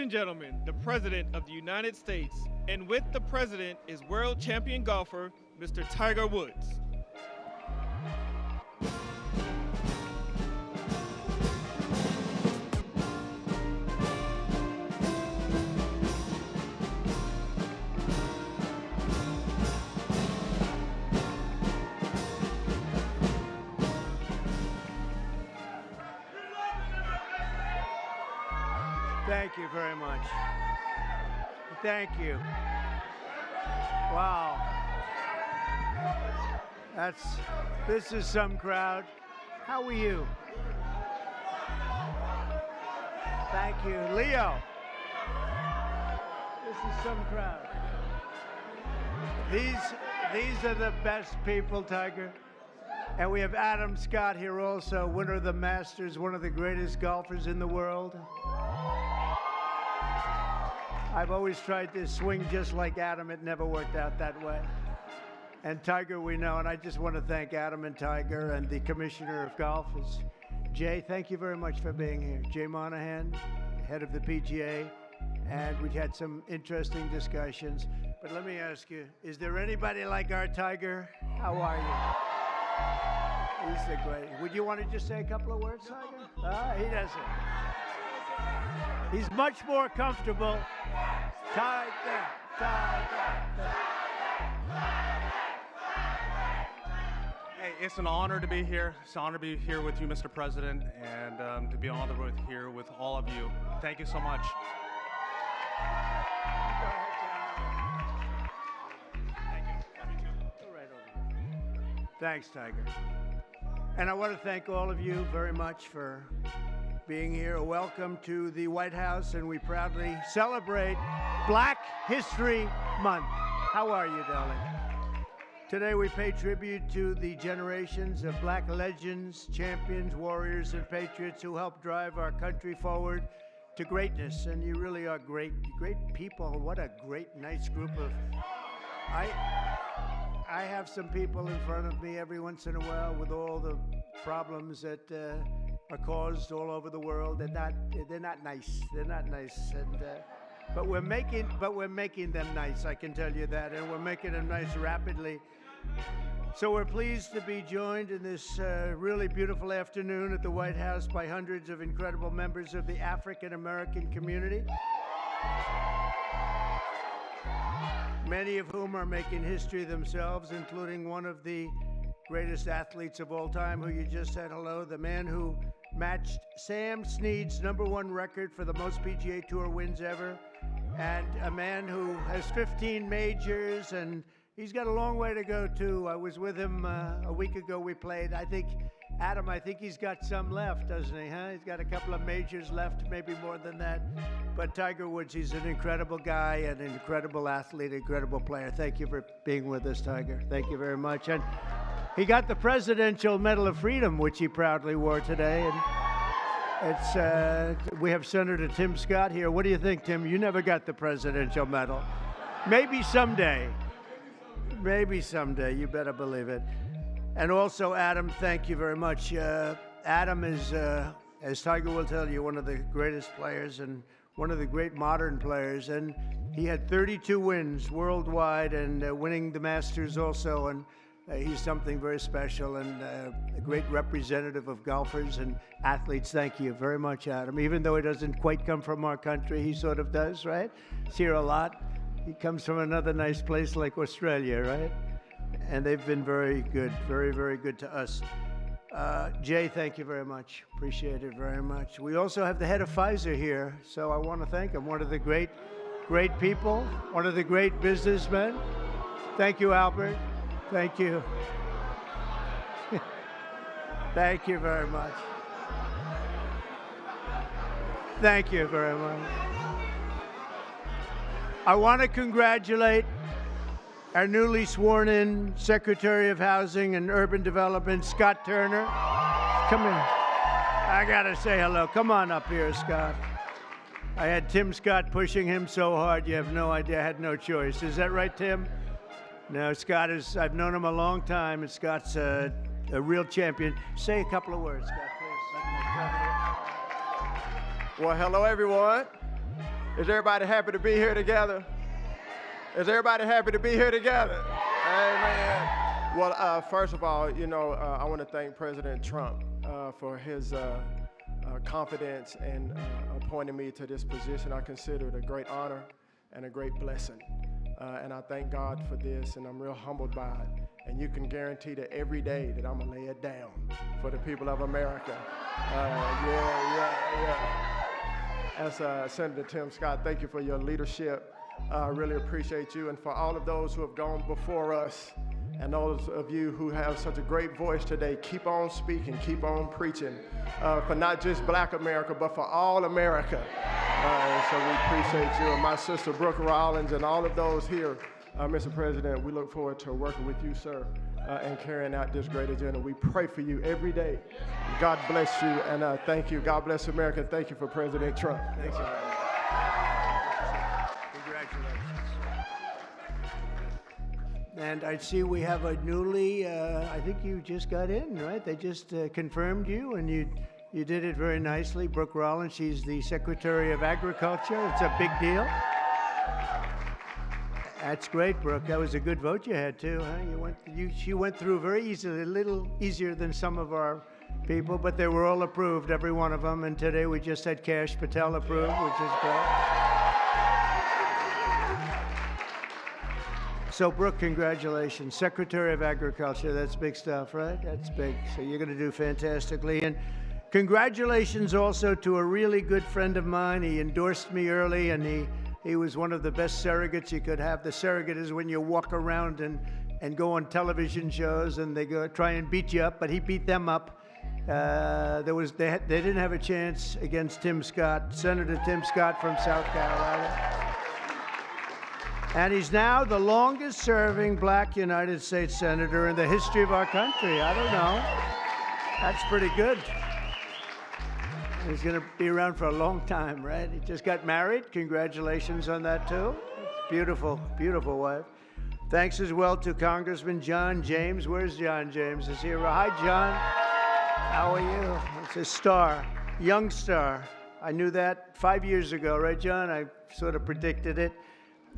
and gentlemen, the President of the United States, and with the President is world champion golfer, Mr. Tiger Woods. Thank you very much. Thank you. Wow. This is some crowd. How are you? Thank you. Leo. This is some crowd. These are the best people, Tiger. And we have Adam Scott here also, winner of the Masters, one of the greatest golfers in the world. I've always tried to swing just like Adam. It never worked out that way. And Tiger, we know, and I just want to thank Adam and Tiger and the Commissioner of Golf. Jay, thank you very much for being here. Jay Monahan, head of the PGA, and we had some interesting discussions. But let me ask you, is there anybody like our Tiger? How are you? He's the great. Would you want to just say a couple of words, Tiger? He doesn't. He's much more comfortable. Tiger. Hey, it's an honor to be here. It's an honor to be here with you, Mr. President, and to be on the road here with all of you. Thank you so much. Thanks, Tiger. And I want to thank all of you very much for being here. Welcome to the White House, and we proudly celebrate Black History Month. How are you, darling? Today we pay tribute to the generations of black legends, champions, warriors, and patriots who helped drive our country forward to greatness. And you really are great people. What a great, nice group of... I have some people in front of me every once in a while with all the problems that are caused all over the world. They're not nice. They're not nice. And but we're making them nice. I can tell you that, and we're making them nice rapidly. So we're pleased to be joined in this really beautiful afternoon at the White House by hundreds of incredible members of the African American community, many of whom are making history themselves, including one of the greatest athletes of all time, who you just said hello, the man who matched Sam Snead's #1 record for the most PGA Tour wins ever, and a man who has 15 majors, and he's got a long way to go, too. I was with him a week ago. We played. Adam, I think he's got some left, doesn't he, huh? He's got a couple of majors left, maybe more than that. But Tiger Woods, he's an incredible guy, an incredible athlete, incredible player. Thank you for being with us, Tiger. Thank you very much. And he got the Presidential Medal of Freedom, which he proudly wore today. And we have Senator Tim Scott here. What do you think, Tim? You never got the Presidential Medal. Maybe someday. Maybe someday. You better believe it. And also, Adam, thank you very much. Adam is, as Tiger will tell you, one of the greatest players and one of the great modern players. And he had 32 wins worldwide and winning the Masters also. And he's something very special and a great representative of golfers and athletes. Thank you very much, Adam. Even though he doesn't quite come from our country, he sort of does, right? He's here a lot. He comes from another nice place like Australia, right? And they've been very good, very, very good to us. Jay, thank you very much. Appreciate it very much. We also have the head of Pfizer here, so I want to thank him. One of the great people, one of the great businessmen. Thank you, Albert. Thank you. Thank you very much. Thank you very much. I want to congratulate our newly sworn-in Secretary of Housing and Urban Development, Scott Turner. Come here. I got to say hello. Come on up here, Scott. I had Tim Scott pushing him so hard, you have no idea. I had no choice. Is that right, Tim? No, Scott is, I've known him a long time, and Scott's a real champion. Say a couple of words, Scott, please. Well, hello, everyone. Is everybody happy to be here together? Is everybody happy to be here together? Amen. Well, first of all, I want to thank President Trump for his confidence in appointing me to this position. I consider it a great honor and a great blessing. And I thank God for this, and I'm real humbled by it. And you can guarantee that every day that I'm going to lay it down for the people of America. As Senator Tim Scott, thank you for your leadership. I really appreciate you. And for all of those who have gone before us, and those of you who have such a great voice today, keep on speaking, keep on preaching for not just Black America, but for all America. So we appreciate you. And my sister Brooke Rollins and all of those here, Mr. President, we look forward to working with you, sir, and carrying out this great agenda. We pray for you every day. God bless you, and thank you. God bless America. Thank you for President Trump. Thank you. Congratulations. And I see we have a newly, I think you just got in, right? They just confirmed you, and you did it very nicely. Brooke Rollins, she's the Secretary of Agriculture. It's a big deal. That's great, Brooke. That was a good vote you had, too, huh? She went through very easily, a little easier than some of our people, but they were all approved, every one of them. And today we just had Kash Patel approved, which is great. So, Brooke, congratulations. Secretary of Agriculture, that's big stuff, right? That's big. So you're going to do fantastically. And congratulations also to a really good friend of mine. He endorsed me early, and he was one of the best surrogates you could have. The surrogate is when you walk around and go on television shows and they go try and beat you up, but he beat them up. They didn't have a chance against Tim Scott, Senator Tim Scott from South Carolina. And he's now the longest serving Black United States Senator in the history of our country. I don't know. That's pretty good. He's going to be around for a long time, right? He just got married. Congratulations on that, too. Beautiful, beautiful wife. Thanks as well to Congressman John James. Where's John James? Is he here? Hi, John. How are you? It's a star, young star. I knew that 5 years ago, right, John? I sort of predicted it.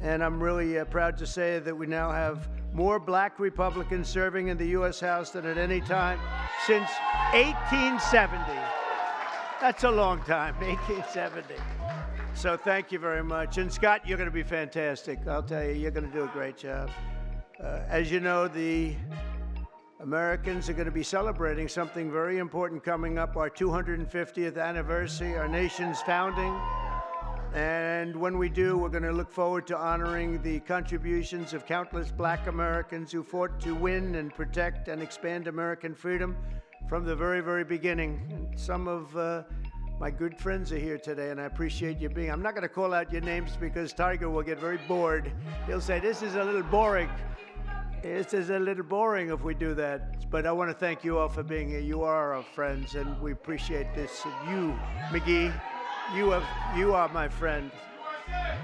And I'm really proud to say that we now have more Black Republicans serving in the U.S. House than at any time since 1870. That's a long time, 1870. So thank you very much. And Scott, you're going to be fantastic. I'll tell you, you're going to do a great job. As you know, the Americans are going to be celebrating something very important coming up, our 250th anniversary, our nation's founding. And when we do, we're going to look forward to honoring the contributions of countless Black Americans who fought to win and protect and expand American freedom from the very, very beginning. And some of my good friends are here today, and I appreciate you being. I'm not going to call out your names because Tiger will get very bored. He'll say, this is a little boring. This is a little boring if we do that. But I want to thank you all for being here. You are our friends, and we appreciate this. And you, McGee, you are my friend.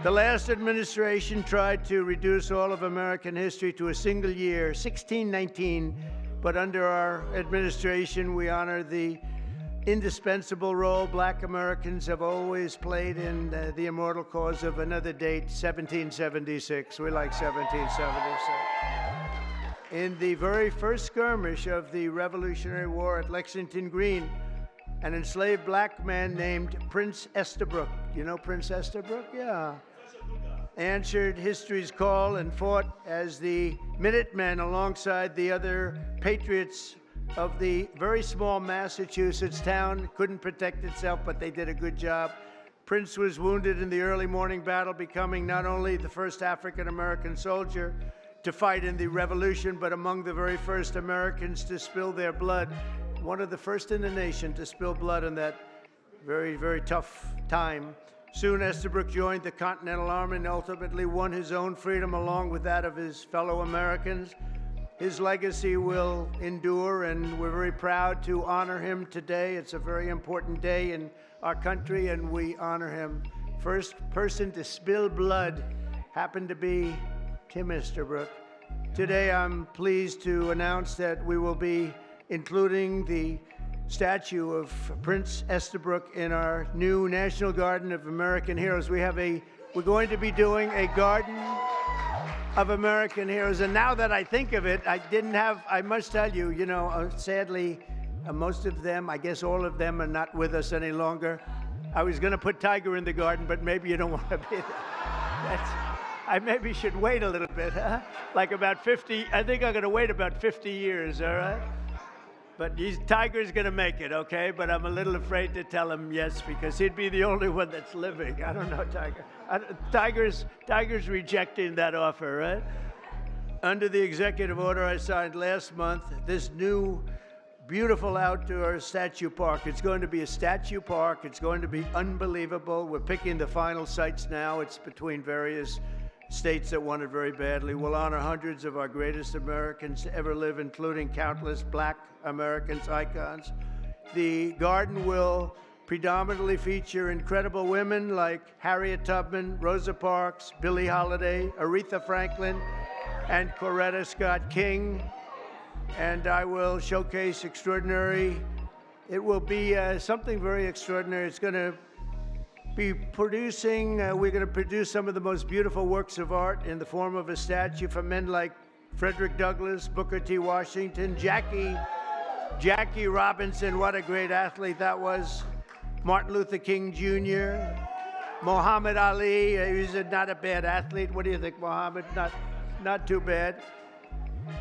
The last administration tried to reduce all of American history to a single year, 1619. But under our administration, we honor the indispensable role Black Americans have always played in the immortal cause of another date, 1776. We like 1776. In the very first skirmish of the Revolutionary War at Lexington Green, an enslaved Black man named Prince Estabrook, you know Prince Estabrook? Yeah. Answered history's call and fought as the Minutemen alongside the other patriots of the very small Massachusetts town. Couldn't protect itself, but they did a good job. Prince was wounded in the early morning battle, becoming not only the first African-American soldier to fight in the Revolution, but among the very first Americans to spill their blood. One of the first in the nation to spill blood in that very, very tough time. Soon Estabrook joined the Continental Army and ultimately won his own freedom along with that of his fellow Americans. His legacy will endure, and we're very proud to honor him today. It's a very important day in our country, and we honor him. First person to spill blood happened to be Tim Estabrook. Today I'm pleased to announce that we will be including the statue of Prince Estabrook in our new National Garden of American Heroes. We're going to be doing a Garden of American Heroes. And now that I think of it, I must tell you, sadly, most of them, I guess all of them are not with us any longer. I was going to put Tiger in the garden, but maybe you don't want to be there. I maybe should wait a little bit, huh? Like about 50, I think I'm going to wait about 50 years, all right? But Tiger's going to make it, okay? But I'm a little afraid to tell him yes, because he'd be the only one that's living. I don't know, Tiger. Tiger's rejecting that offer, right? Under the executive order I signed last month, this new beautiful outdoor statue park. It's going to be a statue park. It's going to be unbelievable. We're picking the final sites now. It's between various states that want it very badly. We'll honor hundreds of our greatest Americans to ever live, including countless Black Americans, icons. The garden will predominantly feature incredible women like Harriet Tubman, Rosa Parks, Billie Holiday, Aretha Franklin, and Coretta Scott King. And I will showcase it will be something very extraordinary. It's going to be we're going to produce some of the most beautiful works of art in the form of a statue for men like Frederick Douglass, Booker T. Washington, Jackie Robinson, what a great athlete that was, Martin Luther King Jr., Muhammad Ali, he's not a bad athlete. What do you think, Muhammad? Not too bad.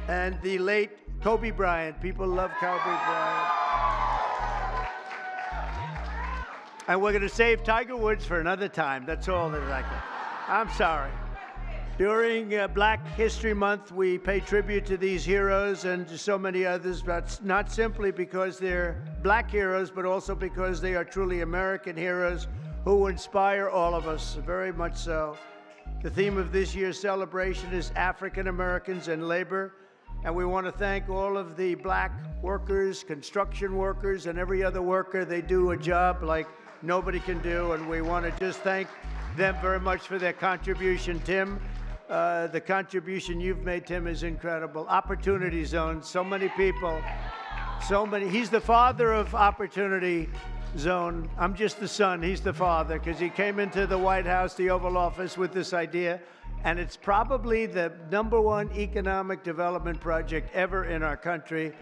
And the late Kobe Bryant. People love Kobe Bryant. And we're going to save Tiger Woods for another time. That's all that I can. I'm sorry. During Black History Month, we pay tribute to these heroes and to so many others, but not simply because they're Black heroes, but also because they are truly American heroes who inspire all of us, very much so. The theme of this year's celebration is African Americans and labor. And we want to thank all of the Black workers, construction workers, and every other worker. They do a job like nobody can do, and we want to just thank them very much for their contribution. Tim, the contribution you've made, Tim, is incredible. Opportunity Zone, so many people, he's the father of Opportunity Zone. I'm just the son, he's the father, because he came into the White House, the Oval Office, with this idea. And it's probably the #1 economic development project ever in our country.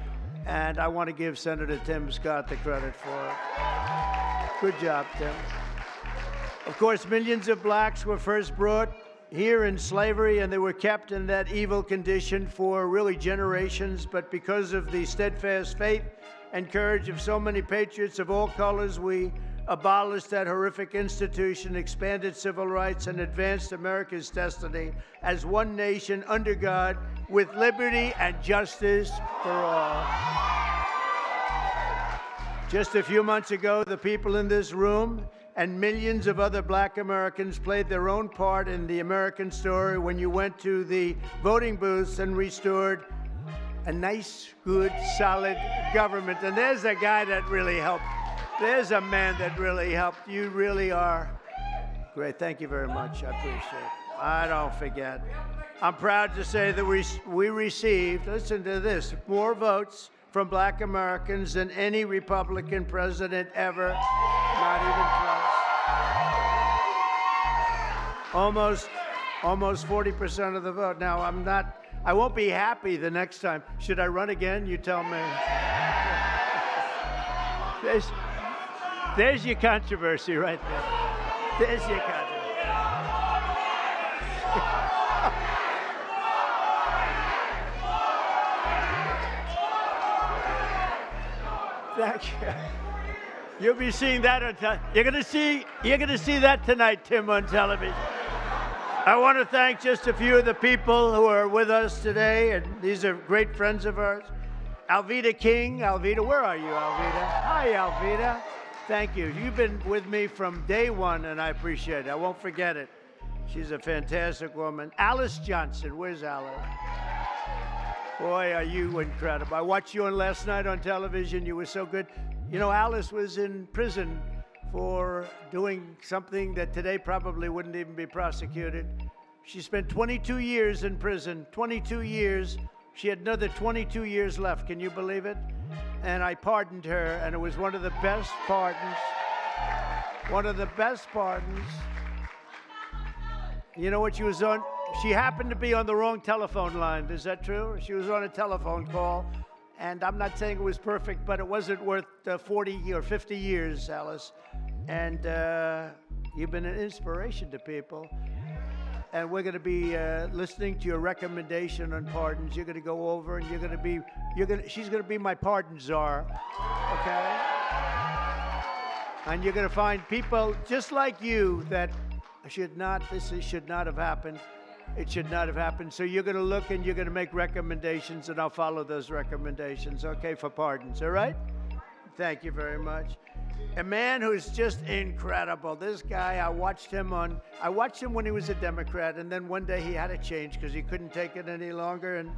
And I want to give Senator Tim Scott the credit for it. Good job, Tim. Of course, millions of Blacks were first brought here in slavery, and they were kept in that evil condition for really generations. But because of the steadfast faith and courage of so many patriots of all colors, we abolished that horrific institution, expanded civil rights, and advanced America's destiny as one nation under God with liberty and justice for all. Just a few months ago, the people in this room and millions of other Black Americans played their own part in the American story when you went to the voting booths and restored a nice, good, solid government. And there's a guy that really helped. There's a man that really helped. You really are great. Thank you very much. I appreciate it. I don't forget. I'm proud to say that we received, listen to this, more votes from Black Americans than any Republican president ever. Not even close. Almost 40% of the vote. Now, I won't be happy the next time. Should I run again? You tell me. There's your controversy right there. There's your controversy. Thank you. You'll be seeing that on you're gonna see that tonight, Tim, on television. I want to thank just a few of the people who are with us today, and these are great friends of ours. Alveda King. Alveda, where are you, Alveda? Hi, Alveda. Thank you. You've been with me from day one, and I appreciate it. I won't forget it. She's a fantastic woman. Alice Johnson. Where's Alice? Boy, are you incredible. I watched you on last night on television. You were so good. You know, Alice was in prison for doing something that today probably wouldn't even be prosecuted. She spent 22 years in prison, 22 years She had another 22 years left. Can you believe it? And I pardoned her, and it was one of the best pardons. One of the best pardons. You know what she was on? She happened to be on the wrong telephone line. Is that true? She was on a telephone call. And I'm not saying it was perfect, but it wasn't worth 40 or 50 years, Alice. And you've been an inspiration to people. And we're going to be listening to your recommendation on pardons. You're going to go over, and she's going to be my pardon czar, okay? And you're going to find people just like you that should not have happened. It should not have happened. So you're going to look and you're going to make recommendations, and I'll follow those recommendations, okay, for pardons, all right? Thank you very much. A man who's just incredible. This guy, I watched him when he was a Democrat, and then one day he had to change because he couldn't take it any longer. And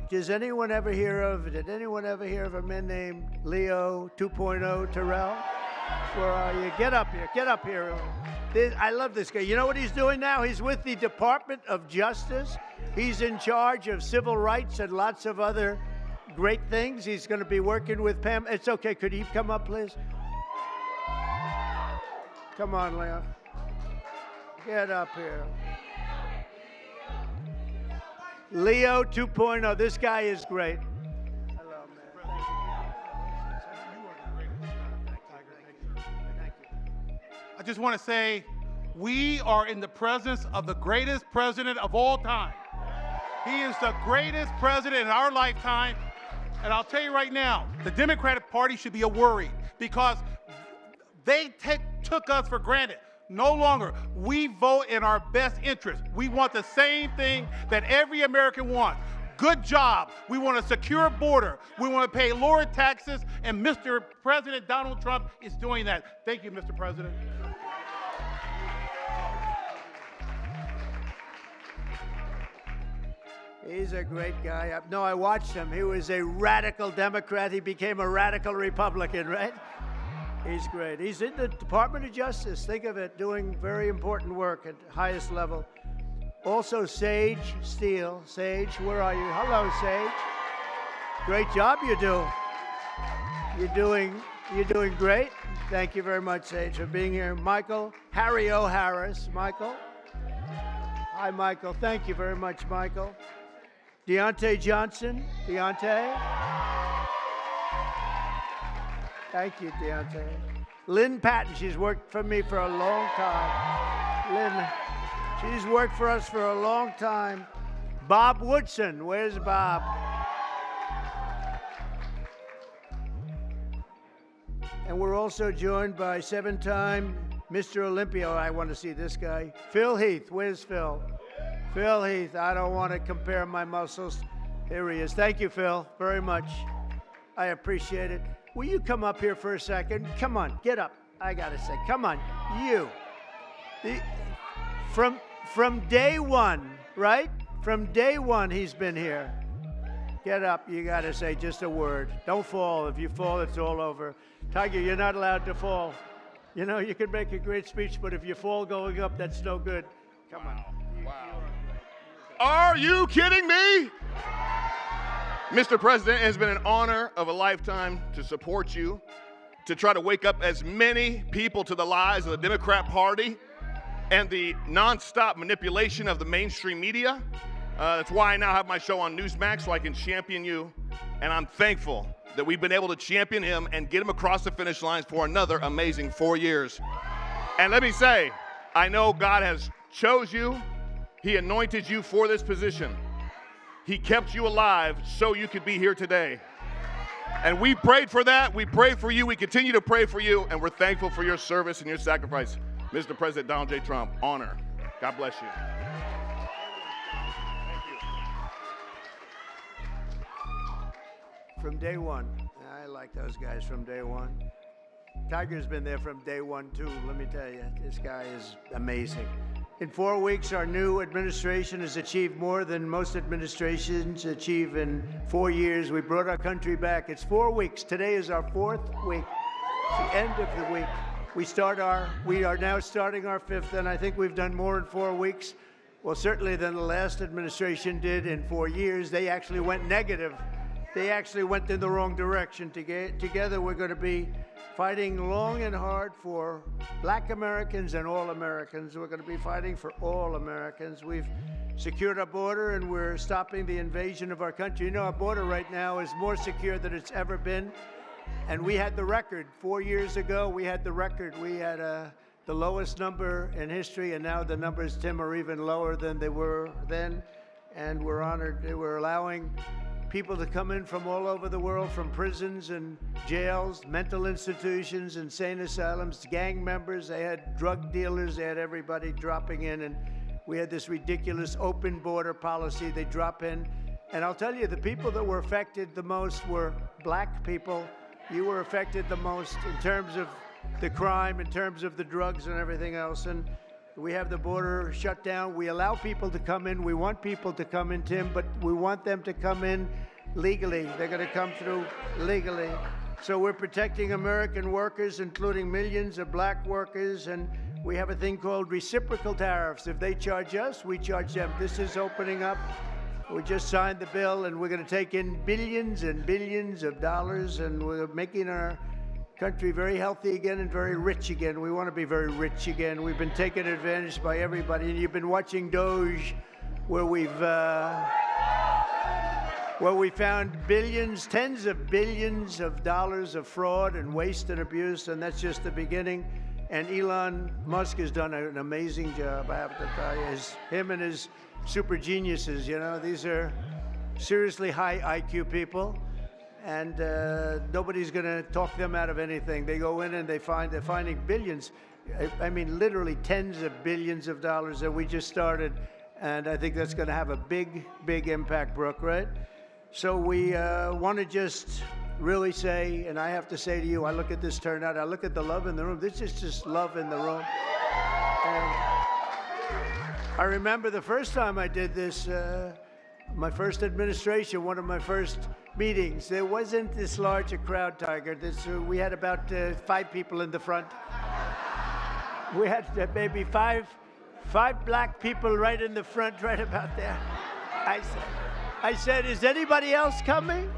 did anyone ever hear of a man named Leo 2.0 Terrell? Where are you? Get up here. I love this guy. You know what he's doing now? He's with the Department of Justice. He's in charge of civil rights and lots of other great things. He's going to be working with Pam. It's okay. Could he come up, please? Come on, Leo. Get up here. Leo 2.0. This guy is great. Hello, man. I just want to say we are in the presence of the greatest president of all time. He is the greatest president in our lifetime. And I'll tell you right now, the Democratic Party should be worried because they took us for granted. No longer. We vote in our best interest. We want the same thing that every American wants. Good job. We want a secure border. We want to pay lower taxes, and Mr. President Donald Trump is doing that. Thank you, Mr. President. He's a great guy. No, I watched him. He was a radical Democrat. He became a radical Republican, right? He's great. He's in the Department of Justice. Think of it, doing very important work at the highest level. Also, Sage Steele. Sage, where are you? Hello, Sage. Great job you do. You're doing great. Thank you very much, Sage, for being here. Michael, Harry O. Harris. Michael. Hi, Michael. Thank you very much, Michael. Deontay Johnson. Deontay. Thank you, Deontay. Lynn Patton, she's worked for me for a long time. Lynn, she's worked for us for a long time. Bob Woodson, where's Bob? And we're also joined by 7-time Mr. Olympia. I want to see this guy. Phil Heath, where's Phil? Phil Heath, I don't want to compare my muscles. Here he is. Thank you, Phil, very much. I appreciate it. Will you come up here for a second? Come on, get up. I gotta say, come on, you. From day one, right? From day one, he's been here. Get up, you gotta say just a word. Don't fall. If you fall, it's all over. Tiger, you're not allowed to fall. You know, you can make a great speech, but if you fall going up, that's no good. Come on. Wow. Are you kidding me? Mr. President, it has been an honor of a lifetime to support you, to try to wake up as many people to the lies of the Democrat Party and the nonstop manipulation of the mainstream media. That's why I now have my show on Newsmax, so I can champion you. And I'm thankful that we've been able to champion him and get him across the finish lines for another amazing 4 years. And let me say, I know God has chose you. He anointed you for this position. He kept you alive so you could be here today. And we prayed for that. We prayed for you. We continue to pray for you. And we're thankful for your service and your sacrifice. Mr. President Donald J. Trump, honor. God bless you. From day one. I like those guys from day one. Tiger's been there from day one, too. Let me tell you, this guy is amazing. In 4 weeks, our new administration has achieved more than most administrations achieve in 4 years. We brought our country back. It's 4 weeks. Today is our 4th week. It's the end of the week. We are now starting our 5th, and I think we've done more in 4 weeks well, certainly than the last administration did in 4 years. They actually went negative. They actually went in the wrong direction. Together, we're going to be fighting long and hard for black Americans and all Americans. We're going to be fighting for all Americans. We've secured our border, and we're stopping the invasion of our country. You know, our border right now is more secure than it's ever been. And we had the record. 4 years ago, we had the record. We had the lowest number in history, and now the numbers, Tim, are even lower than they were then. And we're honored. We're allowing people to come in from all over the world, from prisons and jails, mental institutions, insane asylums, gang members. They had drug dealers. They had everybody dropping in. And we had this ridiculous open border policy. They drop in. And I'll tell you, the people that were affected the most were black people. You were affected the most in terms of the crime, in terms of the drugs and everything else. And we have the border shut down. We allow people to come in. We want people to come in, Tim, but we want them to come in legally. They're going to come through legally. So we're protecting American workers, including millions of black workers, and we have a thing called reciprocal tariffs. If they charge us, we charge them. This is opening up. We just signed the bill, and we're going to take in billions and billions of dollars, and we're making our country very healthy again and very rich again. We want to be very rich again. We've been taken advantage by everybody, and you've been watching Doge, where we found billions, tens of billions of dollars of fraud and waste and abuse, and that's just the beginning. And Elon Musk has done an amazing job, I have to tell you. Him and his super geniuses, you know, these are seriously high IQ people. And nobody's going to talk them out of anything. They go in and they're finding billions. I mean, literally tens of billions of dollars that we just started. And I think that's going to have a big, big impact, Brooke, right? So we want to just really say, and I have to say to you, I look at this turnout, I look at the love in the room. This is just love in the room. And I remember the first time I did this, my first administration, one of my first meetings, there wasn't this large a crowd, Tiger. We had about 5 people in the front. We had maybe five black people right in the front, right about there. I said, is anybody else coming?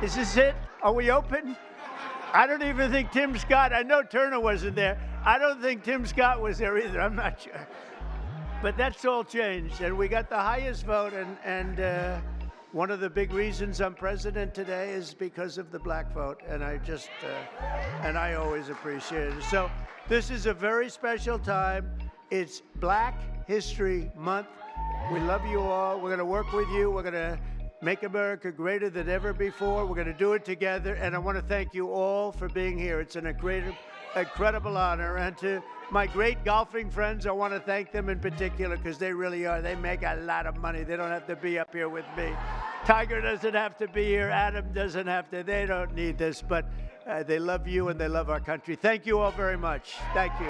Is this it? Are we open? I don't even think Tim Scott, I know Turner wasn't there. I don't think Tim Scott was there either, I'm not sure. But that's all changed, and we got the highest vote, and one of the big reasons I'm president today is because of the black vote, and and I always appreciate it. So this is a very special time. It's Black History Month. We love you all. We're going to work with you. We're going to make America greater than ever before. We're going to do it together, and I want to thank you all for being here. It's an incredible honor, and to my great golfing friends, I want to thank them in particular because they really are. They make a lot of money. They don't have to be up here with me. Tiger doesn't have to be here. Adam doesn't have to. They don't need this, but they love you and they love our country. Thank you all very much. Thank you.